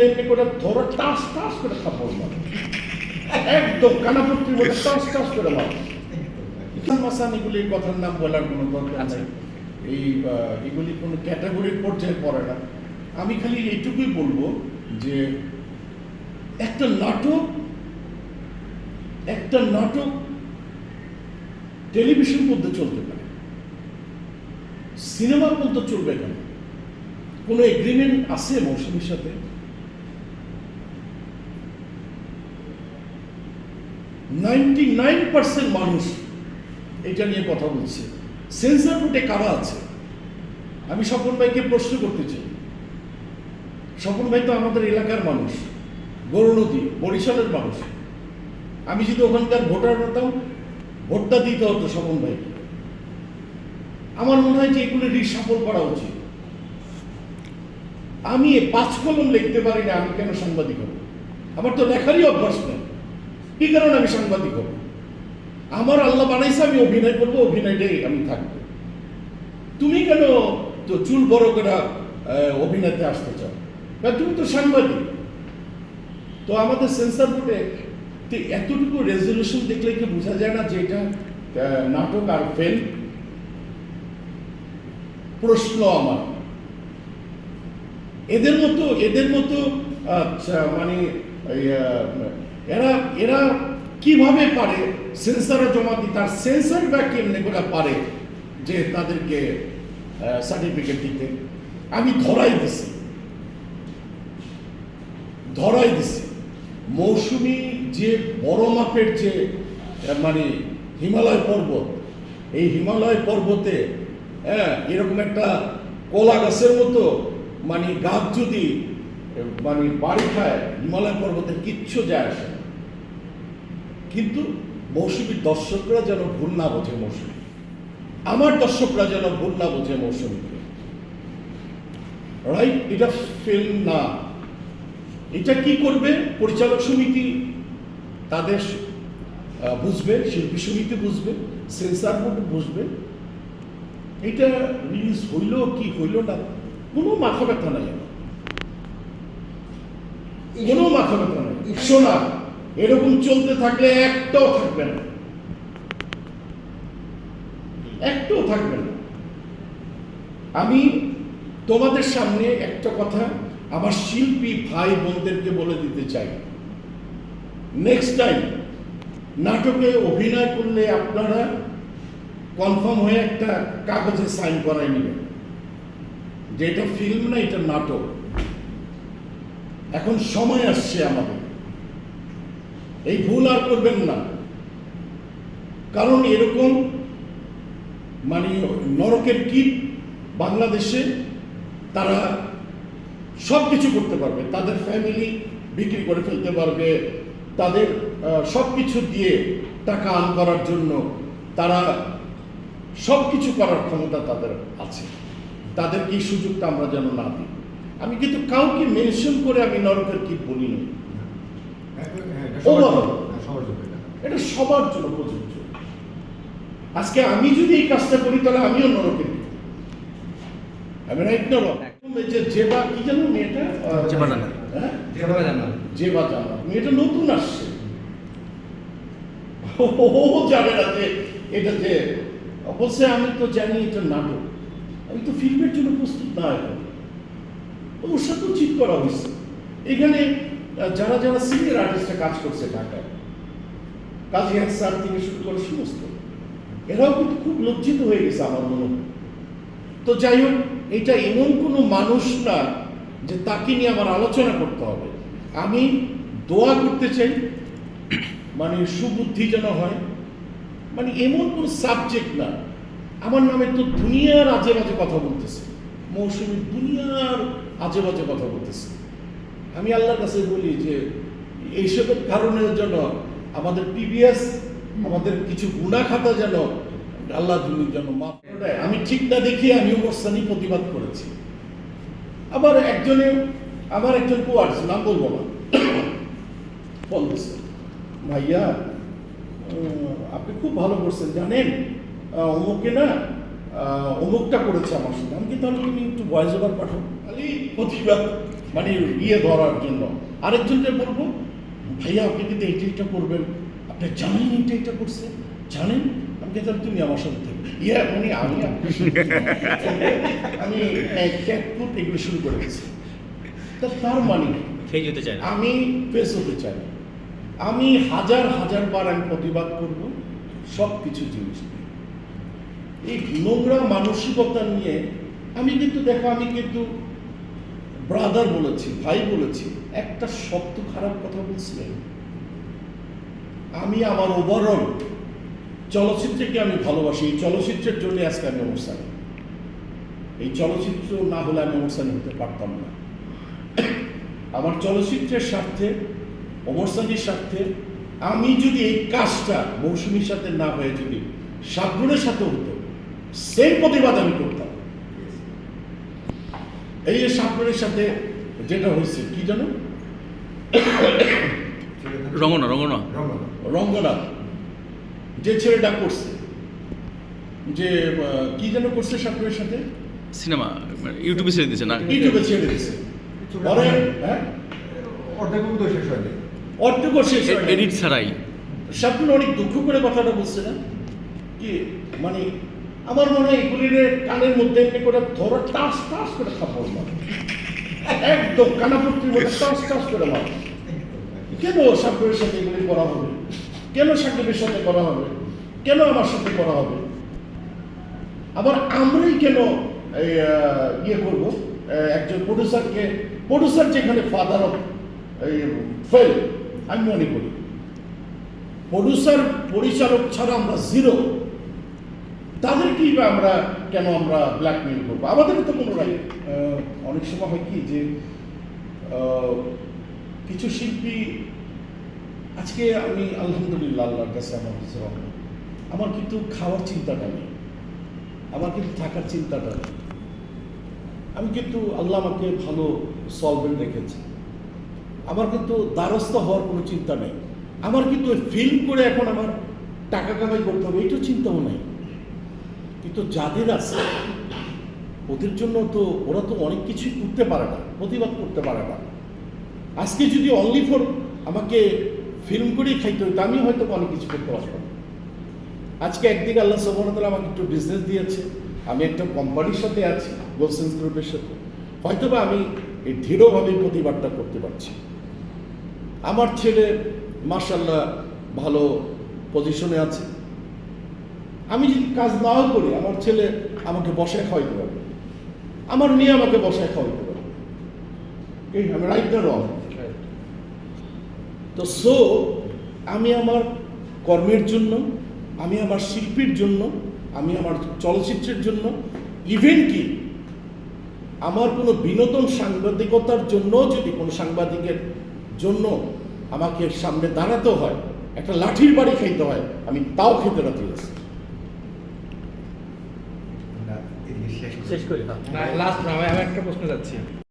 এমনি করে ধরো টাস টাস করে খাবো মারে, একদম কানাপট্টির মধ্যে টাস টাস করে মারে। মাসান এগুলির কথার নাম বলার কোনো দরকার নেই, এগুলি কোনো ক্যাটাগরির পর্যায়ে পড়ে না। আমি খালি এইটুকুই বলবো যে একটা নাটক টেলিভিশন মধ্যে চলতে পারে, সিনেমার মধ্যে চলবে কেন? কোনো এগ্রিমেন্ট আছে মৌসুমীর সাথে? 99% মানুষ এটা নিয়ে কথা বলছে। সেন্সর বোর্ডে কারা আছে? আমি স্বপন ভাইকে প্রশ্ন করতে চাই। স্বপন ভাই তো আমাদের এলাকার মানুষ, গৌরনদী বরিশালের মানুষ। আমি যদি ওখানকার ভোটার হতাম, ভোটটা দিতে হতো স্বপন ভাই। আমার মনে হয় যে এগুলো রিসাফল করা উচিত। আমি 5 কলম লিখতে পারি না, আমি কেন সাংবাদিক হব? আমার তো লেখারই অভ্যাস নেই, কি কারণে আমি সাংবাদিক হব? আমার আল্লাহ বানাইছে আমি অভিনয় করবো, অভিনয়টাই আমি থাকবো। তুমি কেন তো চুল বড় করে অভিনয়তে আসতে চাও? তুমি তো সাংবাদিক। তো আমাদের সেন্সর বোর্ডে এতটুকু রেজলিউশন দেখলে কি বোঝা যায় না যে এটা নাটক আর ফিল্ম? প্রশ্ন আমার, এদের মতো মানে এরা কিভাবে পারে সেন্সরে জমা দিতে? আর সেন্সর বা কেমনে করে পারে যে তাদেরকে সার্টিফিকেট দিতে? আমি ধরাই দিছি মৌসুমী যে বড় মাপের যে মানে হিমালয় পর্বত, এই হিমালয় পর্বতে এরকম একটা কলা গাছের মতো মানে গাছ যদি মানে বাড়ি খায়, হিমালয় পর্বতে কিচ্ছু যায় আসে না। কিন্তু মৌসুমীর দর্শকরা যেন ভুল না বোঝে মৌসুমী, আমার দর্শকরা যেন ভুল না বোঝে মৌসুমীকে। রাইট? এটা ফিল্ম না। এটা কি করবে পরিচালক সমিতি? তাদের বুঝবে, শিল্পী সমিতি বুঝবে, সেন্সর বোর্ড বুঝবে। এটা রিলিজ হইল কি হইল না, কোনো মাথা ব্যথা নাই, কোনো মাথা ব্যথা নাই। শোনা এরকম চলতে থাকলে একটাও থাকবে না। আমি তোমাদের সামনে একটা কথা আমার শিল্পী ভাই বোনদেরকে বলে দিতে চাই, নেক্সট টাইম নাটকে অভিনয় করলে আপনারা কনফার্ম হয়ে একটা কাগজে সাইন করাই নেবেন যে এটা ফিল্ম না, এটা নাটক। এখন সময় আসছে আমাদের, এই ভুল আর করবেন না। কারণ এরকম মানে নরকের কীট বাংলাদেশে, তারা সব কিছু করতে পারবে, তাদের ফ্যামিলি বিক্রি করে ফেলতে পারবে, তাদের সব কিছু দিয়ে টাকা আর্ন করার জন্য তারা সব কিছু করার ক্ষমতা তাদের আছে। তাদেরকে এই সুযোগটা আমরা যেন না দিই। আমি কিন্তু কাউকে মেনশন করে আমি নরকের কীট বলি না, এটা সবার জন্য প্রযোজ্য। আজকে আমি যদি এই কাজটা করি তাহলে আমিও নরকের কীট। আমি রাইট না? জেবা কি জানো মেয়েটা, জেবা জানা মেয়েটা নতুন আসছে, ও জানে না যে এটা যে অবশ্যই। আমি তো জানি এটা নাটক, আমি তো ফিল্মের জন্য প্রস্তুত না। এখন ওর সাথেও ঠিক করা হয়েছে। এখানে যারা যারা সিনিয়র আর্টিস্টরা কাজ করছে ঢাকায়, কাজী স্যার থেকে শুরু করে সমস্ত, এরাও কিন্তু খুব লজ্জিত হয়ে গেছে আমার মনে হয়। তো যাই হোক, এটা এমন কোনো মানুষ না যে তাকে নিয়ে আমার আলোচনা করতে হবে। আমি দোয়া করতে চাই মানে সুবুদ্ধি যেন হয়, মানে এমন কোনো সাবজেক্ট না। আমার নামে তো দুনিয়ার আজে বাজে কথা বলতেছে মৌসুমী, দুনিয়ার আজে বাজে কথা বলতেছে। আমি আল্লাহর কাছে বলি যে এইসবের কারণে যেন আমাদের পিবিএস, আমাদের কিছু গুনাহ খাতা যেন আল্লাহ দুনির জন্য মাফ করে দেয়। আমি ঠিক না দেখিয়ে আমি অবস্থানই প্রতিবাদ করেছি। আবার আমার একজন কোয়ার্স, নাম বলবো না, ফোন দিচ্ছে, ভাইয়া আপনি খুব ভালো করছেন, জানেন অমুকে না অমুকটা করেছে আমার সঙ্গে। আমি কি তাহলে তুমি একটু ভয়েস ওভার পাঠাও? খালি প্রতিবাদ মানে ইয়ে ধরার জন্য। আরেকজনকে বলবো, ভাইয়া আপনি কিন্তু এইটা করবেন, আপনি জানেন এটা করছে, জানেন? আমি কিন্তু তুমি আমার সাথে থাকবে, মানে আমি আমি ক্যাটকুট এগুলো শুরু করে দিচ্ছি। তার মানে ফেজ হতে চায় না, আমি ফেস হতে চাই না। আমি হাজার বার আমি প্রতিবাদ করব সব কিছু জিনিস নিয়ে। এই নোংরা মানসিকতা নিয়ে আমি কিন্তু দেখো, আমি কিন্তু ব্রাদার বলেছি, ভাই বলেছি, একটা শব্দ খারাপ কথা বলছিলেন। আমি আমার ওভারঅল চলচ্চিত্রকে আমি ভালোবাসি, এই চলচ্চিত্রের জন্য আজকে আমি অনুষ্ঠান, এই চলচ্চিত্র না হলে আমি অনুষ্ঠান হতে পারতাম না। আমার চলচ্চিত্রের স্বার্থে, ওমর সানির স্বার্থে আমি যদি এই কাজটা মৌসুমীর সাথে না হয়ে যদি শাবনুরের সাথে হতো, সেই প্রতিবাদ আমি করতাম। এই যে শাবনুরের সাথে যেটা হয়েছে কি জানো, রঙ্গনা যে ছেলেটা করছে, যে কি যেন করছে শাবনুরের সাথে, সিনেমা ইউটিউবে ছেড়ে দিয়েছে না, ইউটিউবে ছেড়ে দিয়েছে। অর্ধেকও শেষ হয়নি, এডিট ছাড়াই। শাবনুর অনেক দুঃখ করে কথাটা বলছে না কি, মানে আমার মনে হয় এগুলির কানের মধ্যে এমনি করে ধরো টাস করে খাপড় মারে, একদম কানাপট্টির মধ্যে টাস করে মারে। কেন শাবনুরের সাথে এগুলি করা হবে, কেন সাকিবের সাথে করা হবে, কেন আমার সাথে করা হবে? আবার আমরাই কেন ইয়ে করব, একজন প্রডিউসার যেখানে ফাদার অফ ফেল, আমি মনে করি পরিচালক ছাড়া আমরা জিরো। তাদেরকেই বা আমরা কেন আমরা ব্ল্যাকমেইল করবো? আমাদের তো কোনো রাইট। অনেক সময় হয় কি যে কিছু শিল্পী, আজকে আমি আলহামদুলিল্লাহ আল্লাহর কাছে আমার কিন্তু খাওয়ার চিন্তাটা নেই, আমার কিন্তু থাকার চিন্তাটা নেই। আমি কিন্তু আল্লাহ আমাকে ভালো সলভেন্ট রেখেছে, আমার কিন্তু দ্বারস্থ হওয়ার কোনো চিন্তা নেই। আমার কিন্তু ফিল্ম করে এখন আমার টাকা কামাই করতে হবে এইটাও চিন্তাও নেই। কিন্তু যাদের আছে ওদের জন্য তো ওরা তো অনেক কিছুই করতে পারে না, প্রতিবাদ করতে পারে না। আজকে যদি অনলি ফর আমাকে ফিল্ম করেই খাইতে হইতো, আমি হয়তো অনেক কিছু করতে পারতাম। আজকে একদিকে আল্লাহ সুবহানাহু ওয়া তাআলা আমাকে একটু বিজনেস দিয়েছে, আমি একটা কোম্পানির সাথে আছি, গোলসেন্স গ্রুপের সাথে, হয়তোবা আমি এই দৃঢ়ভাবে প্রতিবাদটা করতে পারছি। আমার ছেলে মাশাআল্লাহ ভালো পজিশনে আছে, আমি যদি কাজ নাও করি আমার ছেলে আমাকে বসায় খাওয়াইতে পারবে, আমার মেয়ে আমাকে বসায় খাওয়াইতে পারবে। আমি রাইট না রং? তো আমি আমার কর্মের জন্য, আমি আমার শিল্পীর জন্য, আমি আমার চলচ্চিত্রের জন্য, ইভেন কি আমার কোনো বিনোদন সাংবাদিকতার জন্য যদি কোনো সাংবাদিকের জন্য আমাকে সামনে দাঁড়াতে হয়, একটা লাঠির বাড়ি খাইতে হয়, আমি তাও খেতে রাজি আছি। শেষ করি। লাস্ট আমি একটা প্রশ্ন যাচ্ছি।